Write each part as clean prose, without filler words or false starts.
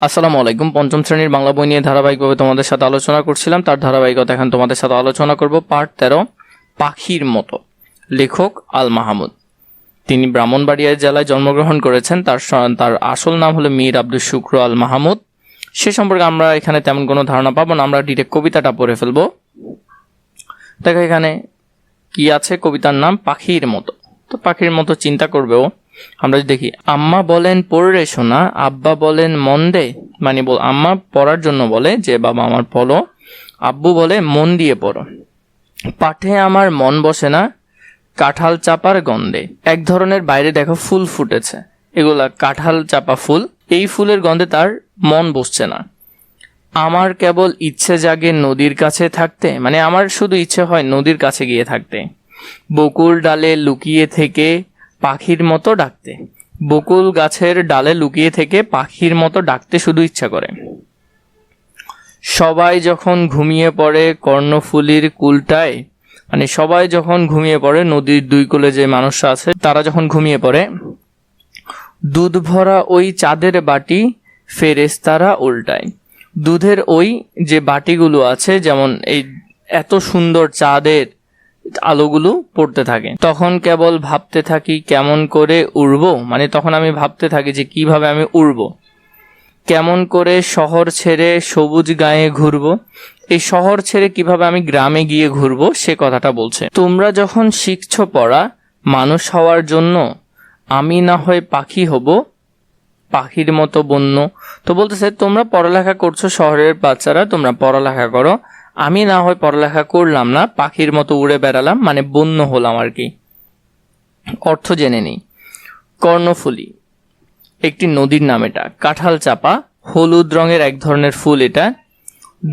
আসসালামু আলাইকুম। পঞ্চম শ্রেণীর বাংলা বই নিয়ে ধারাবাহিকভাবে তোমাদের সাথে আলোচনা করছিলাম। তার ধারাবাহিকতা এখন তোমাদের সাথে আলোচনা করব। পার্ট 13, পাখির মতো। লেখক আল মাহমুদ। তিনি ব্রাহ্মণবাড়িয়া জেলায় জন্মগ্রহণ করেছেন। তার আসল নাম হলো মীর আব্দুল শুক্র আল মাহমুদ। সে সম্পর্কে আমরা এখানে তেমন কোনো ধারণা পাবো না, আমরা ডিরেক্ট কবিতাটা পড়ে ফেলবো। দেখো এখানে কি আছে, কবিতার নাম পাখির মতো। তো পাখির মতো চিন্তা করবেও আমরা যদি দেখি, আম্মা বলেন পড়রে শোনা, আব্বা বলেন মন দে। মানে আম্মা পড়ার জন্য বলে যে বাবা আমার পড়ো, আব্বু বলে মন দিয়ে পড়ো। পাঠে আমার মন বসে না, কাঁঠাল চাপার গন্ধে। এক ধরনের বাইরে দেখো ফুল ফুটেছে, এগুলা কাঁঠাল চাপা ফুল। এই ফুলের গন্ধে তার মন বসছে না। আমার কেবল ইচ্ছে জাগে নদীর কাছে থাকতে, মানে আমার শুধু ইচ্ছে হয় নদীর কাছে গিয়ে থাকতে। বকুল ডালে লুকিয়ে থেকে পাখির মতো ডাকতে। বকুল গাছের ডালে লুকিয়ে থেকে পাখির মতো ডাকতে শুধু ইচ্ছা করে। সবাই যখন ঘুমিয়ে পড়ে কর্ণফুলীর কুলটায়, মানে সবাই যখন ঘুমিয়ে পড়ে, নদীর দুই কূলে যে মানুষরা আছে তারা যখন ঘুমিয়ে পড়ে, দুধ ভরা ওই চাঁদের বাটি ফেরেশতারা উল্টায়। দুধের ওই যে বাটিগুলো আছে, যেমন এই এত সুন্দর চাঁদের আলোগুলো পড়তে থাকে, তখন কেবল ভাবতে থাকি কেমন করে উড়বো। মানে তখন আমি ভাবতে থাকি যে কিভাবে আমি উড়বো, কেমন করে শহর ছেড়ে সবুজ গায়ে ঘুরবো। এই শহর ছেড়ে কিভাবে আমি গ্রামে গিয়ে ঘুরবো সে কথাটা বলছে। তোমরা যখন শিখছো পড়া মানুষ হওয়ার জন্য, আমি না হয় পাখি হব পাখির মতো বন্য। তো বলতেছে তোমরা পড়ালেখা করছো, শহরের বাচ্চারা তোমরা পড়ালেখা করো, আমি না হয় পড়ালেখা করলাম না, পাখির মতো উড়ে বেড়ালাম, মানে বন্য হলাম আর কি। অর্থ জেনে নেই। কর্ণফুলী একটি নদীর নাম, এটা কাঁঠাল চাপা হলুদ রঙের এক ধরনের ফুল এটা।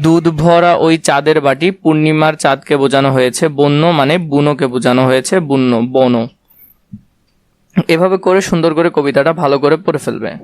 দুধ ভরা ওই চাঁদের বাটি, পূর্ণিমার চাঁদকে বোঝানো হয়েছে। বন্য মানে বুনোকে বোঝানো হয়েছে, বন্য বন। এভাবে করে সুন্দর করে কবিতাটা ভালো করে পড়ে ফেলবে।